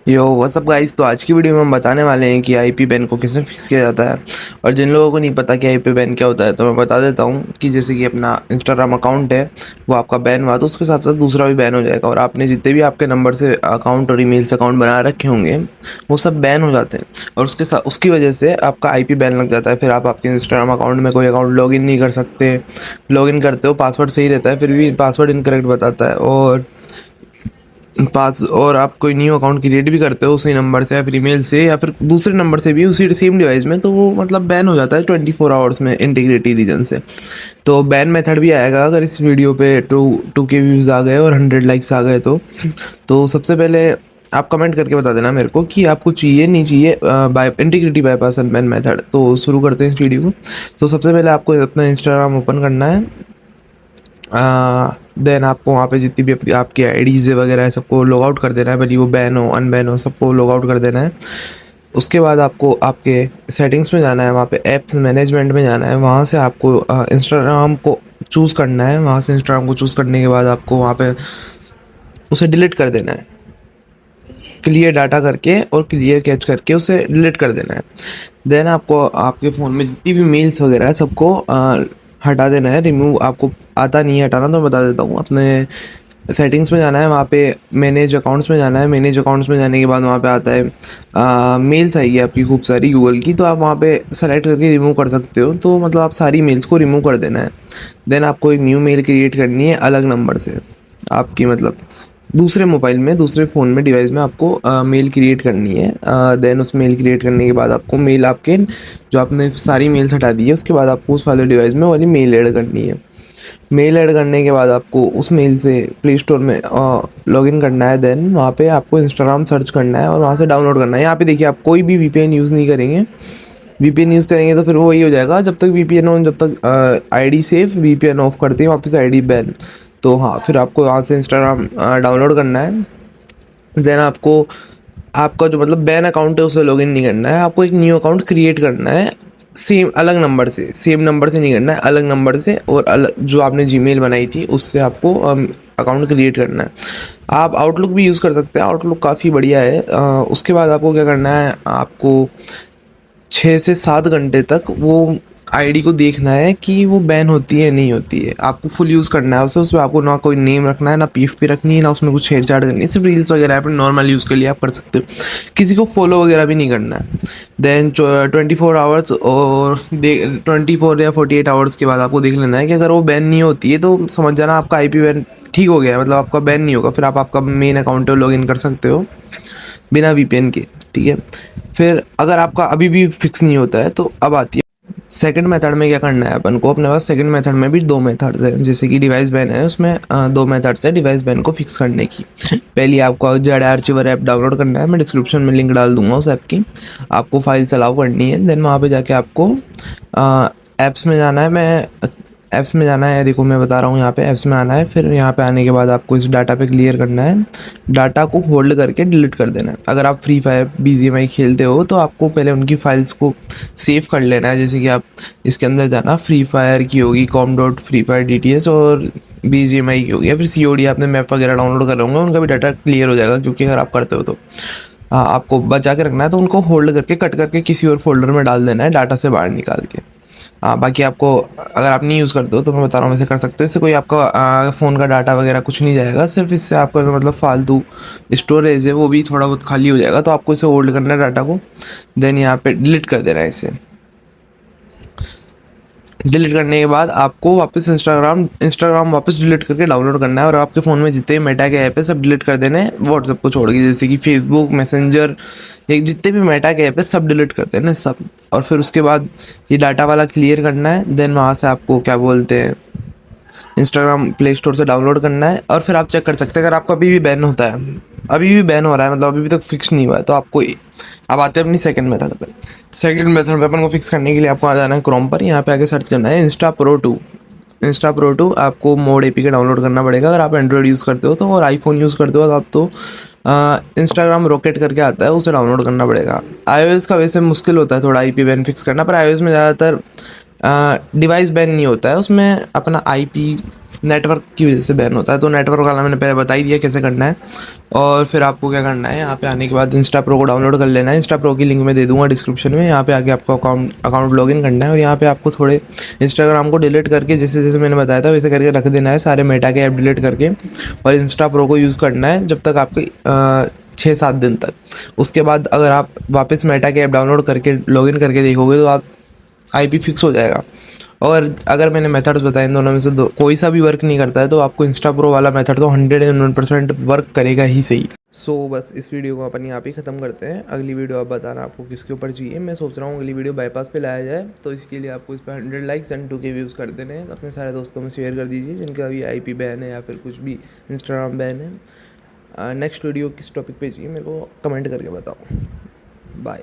यो WhatsApp guys. तो आज की वीडियो में हम बताने वाले हैं कि आईपी बैन को कैसे फिक्स किया जाता है। और जिन लोगों को नहीं पता कि आईपी बैन क्या होता है तो मैं बता देता हूँ कि जैसे कि अपना इंस्टाग्राम अकाउंट है वो आपका बैन हुआ तो उसके साथ साथ दूसरा भी बैन हो जाएगा, और आपने जितने भी आपके नंबर से अकाउंट और ईमेल से अकाउंट बना रखे होंगे वो सब बैन हो जाते हैं। और उसके साथ उसकी वजह से आपका आईपी बैन लग जाता है। फिर आप आपके इंस्टाग्राम अकाउंट में कोई अकाउंट लॉगिन नहीं कर सकते। लॉगिन करते हो पासवर्ड सही रहता है फिर भी पासवर्ड इनकरेक्ट बताता है। और आप कोई न्यू अकाउंट क्रिएट भी करते हो उसी नंबर से या फिर ईमेल से या फिर दूसरे नंबर से भी उसी सेम डिवाइस में, तो वो मतलब बैन हो जाता है 24 आवर्स में इंटीग्रिटी रीजन से। तो बैन मेथड भी आएगा अगर इस वीडियो पे टू के व्यूज़ आ गए और 100 लाइक्स आ गए तो सबसे पहले आप कमेंट करके बता देना मेरे को कि आपको चाहिए नहीं चाहिए by integrity bypass and ban method. तो शुरू करते हैं इस वीडियो को। तो सबसे पहले आपको अपना इंस्टाग्राम ओपन करना है। देन आपको वहाँ पे जितनी भी आपकी आईडीज़ वगैरह है सबको लॉग आउट कर देना है, भले वो बैन हो अनबैन हो सबको लॉग आउट कर देना है। उसके बाद आपको आपके सेटिंग्स में जाना है, वहाँ पे ऐप्स मैनेजमेंट में जाना है, वहाँ से आपको इंस्टाग्राम को चूज़ करना है। वहाँ से इंस्टाग्राम को चूज़ करने के बाद आपको वहाँ पे उसे डिलीट कर देना है, क्लियर डाटा करके और क्लियर कैच करके उसे डिलीट कर देना है। देन आपको आपके फ़ोन में जितनी भी मेल्स वगैरह है सबको हटा देना है। रिमूव आपको आता नहीं है हटाना तो मैं बता देता हूँ। अपने सेटिंग्स में जाना है, वहाँ पे मैनेज अकाउंट्स में जाना है। मैनेज अकाउंट्स में जाने के बाद वहाँ पे आता है मेल्स आएगी आपकी खूब सारी गूगल की, तो आप वहाँ पे सेलेक्ट करके रिमूव कर सकते हो। तो मतलब आप सारी मेल्स को रिमूव कर देना है। देन आपको एक न्यू मेल क्रिएट करनी है अलग नंबर से, आपकी मतलब दूसरे मोबाइल में दूसरे फ़ोन में डिवाइस में आपको मेल क्रिएट करनी है। देन उस मेल क्रिएट करने के बाद आपको मेल आपके जो आपने सारी मेल्स हटा दी है उसके बाद आपको उस वाले डिवाइस में वाली मेल ऐड करनी है। मेल ऐड करने के बाद आपको उस मेल से प्ले स्टोर में लॉगिन करना है। देन वहाँ पे आपको इंस्टाग्राम सर्च करना है और वहाँ से डाउनलोड करना है। यहाँ पे देखिए आप कोई भी वीपीएन यूज़ नहीं करेंगे। वीपीएन यूज़ करेंगे तो फिर वो वही हो जाएगा, जब तक वीपीएन ऑन, जब तक आईडी सेफ वीपीएन ऑफ करते हैं वापस आईडी बैन। तो हाँ, फिर आपको वहाँ से इंस्टाग्राम डाउनलोड करना है। देन आपको आपका जो मतलब बैन अकाउंट है उसे लॉगिन नहीं करना है, आपको एक न्यू अकाउंट क्रिएट करना है। सेम अलग नंबर से, सेम नंबर से नहीं करना है, अलग नंबर से और अलग जो आपने जीमेल बनाई थी उससे आपको अकाउंट क्रिएट करना है। आप आउटलुक भी यूज़ कर सकते हैं, आउटलुक काफ़ी बढ़िया है। उसके बाद आपको क्या करना है, आपको 6 से 7 घंटे तक वो आईडी को देखना है कि वो बैन होती है नहीं होती है। आपको फुल यूज़ करना है उसे, उसमें आपको ना कोई नेम रखना है ना पीएफपी रखनी है ना उसमें कुछ छेड़छाड़ करनी है। सिर्फ रील्स वगैरह अपने नॉर्मल यूज़ के लिए आप कर सकते हो, किसी को फॉलो वगैरह भी नहीं करना है। देन 24 आवर्स और 24 या 48 आवर्स के बाद आपको देख लेना है कि अगर वो बैन नहीं होती है तो समझ जाना आपका आईपी बैन ठीक हो गया है, मतलब आपका बैन नहीं होगा। फिर आप आपका मेन अकाउंट है लॉग इन कर सकते हो बिना वीपीएन के, ठीक है। फिर अगर आपका अभी भी फिक्स नहीं होता है तो अब आती है सेकंड मेथड में। क्या करना है अपन को, अपने पास सेकंड मेथड में भी दो मेथड्स हैं। जैसे कि डिवाइस बैन है उसमें दो मेथड्स है डिवाइस बैन को फिक्स करने की। पहली आपको जेड आर्चिवर ऐप डाउनलोड करना है, मैं डिस्क्रिप्शन में लिंक डाल दूंगा उस ऐप की। आपको फाइल्स अलाउ करनी है। देन वहाँ पे जाके आपको ऐप्स में जाना है। मैं ऐप्स में जाना है, देखो मैं बता रहा हूँ, यहाँ पे ऐप्स में आना है। फिर यहाँ पे आने के बाद आपको इस डाटा पे क्लियर करना है, डाटा को होल्ड करके डिलीट कर देना है। अगर आप फ्री फायर बीजीएमआई खेलते हो तो आपको पहले उनकी फाइल्स को सेव कर लेना है। जैसे कि आप इसके अंदर जाना, फ्री फायर की होगी com.freefire.dts और बीजीएमआई की होगी, या फिर सीओडी आपने मैप वगैरह डाउनलोड कर होंगे उनका भी डाटा क्लियर हो जाएगा। क्योंकि अगर आप करते हो तो हाँ, आपको बचा के रखना है, तो उनको होल्ड करके कट करके किसी और फोल्डर में डाल देना है डाटा से बाहर निकाल के। हाँ, बाकी आपको अगर आप नहीं यूज़ करते हो तो मैं बता रहा हूँ वैसे कर सकते हो। इससे कोई आपका फ़ोन का डाटा वगैरह कुछ नहीं जाएगा, सिर्फ इससे आपका मतलब फालतू स्टोरेज है वो भी थोड़ा बहुत खाली हो जाएगा। तो आपको इसे होल्ड करना है डाटा को। देन यहाँ पे डिलीट कर देना है इसे। डिलीट करने के बाद आपको वापस इंस्टाग्राम वापस डिलीट करके डाउनलोड करना है। और आपके फ़ोन में जितने मेटा के ऐप है सब डिलीट कर देने हैं व्हाट्सएप को छोड़ के, जैसे कि फेसबुक, मैसेंजर, ये जितने भी मेटा के ऐप है सब डिलीट कर देना है सब। और फिर उसके बाद ये डाटा वाला क्लियर करना है। देन वहाँ से आपको क्या बोलते हैं, इंस्टाग्राम प्ले स्टोर से डाउनलोड करना है। और फिर आप चेक कर सकते हैं अगर आपका अभी भी बैन होता है, अभी भी बैन हो रहा है, मतलब अभी भी तक फिक्स नहीं हुआ है, तो आपको अब आते हैं अपनी सेकंड मेथड पे। सेकंड मेथड पे अपन को फिक्स करने के लिए आपको आ जाना है क्रोम पर। यहाँ पे आके सर्च करना है इंस्टा प्रो टू। आपको मोड एपीके डाउनलोड करना पड़ेगा अगर आप एंड्रॉयड यूज़ करते हो तो, और आईफोन यूज़ करते हो तो आप तो इंस्टाग्राम रॉकेट करके आता है उसे डाउनलोड करना पड़ेगा। आईओएस का वैसे मुश्किल होता है थोड़ा आईपी बैन फिक्स करना, पर आईओएस में ज़्यादातर डिवाइस बैन नहीं होता है, उसमें अपना आईपी नेटवर्क की वजह से बैन होता है। तो नेटवर्क वाला मैंने पहले बता ही दिया कैसे करना है। और फिर आपको क्या करना है, यहाँ पे आने के बाद इंस्टा प्रो को डाउनलोड कर लेना है। इंस्टा प्रो की लिंक मैं दे दूंगा डिस्क्रिप्शन में। यहाँ पे आके आपको अकाउंट लॉगिन करना है और यहाँ पे आपको थोड़े इंस्टाग्राम को डिलीट करके जैसे जैसे मैंने बताया था वैसे करके रख देना है, सारे मेटा के ऐप डिलीट करके। और इंस्टा प्रो को यूज़ करना है जब तक आपके 6-7 दिन तक। उसके बाद अगर आप वापस मेटा के ऐप डाउनलोड करके लॉगिन करके देखोगे तो आप आईपी फिक्स हो जाएगा। और अगर मैंने मेथड्स बताए इन दोनों में से कोई सा भी वर्क नहीं करता है तो आपको इंस्टा प्रो वाला मेथड तो 101% वर्क करेगा ही सही। सो बस इस वीडियो को अपन यहाँ पे ख़त्म करते हैं। अगली वीडियो आप बताना आपको किसके ऊपर चाहिए। मैं सोच रहा हूँ अगली वीडियो बाईपास पे लाया जाए, तो इसके लिए आपको इस पर 100 लाइक्स एंड 2K व्यूज़ कर देने हैं। अपने सारे दोस्तों में शेयर कर दीजिए जिनका भी आईपी बैन है या फिर कुछ भी इंस्टाग्राम बैन है। नेक्स्ट वीडियो किस टॉपिक पे चाहिए मेरे को कमेंट करके बताओ। बाय।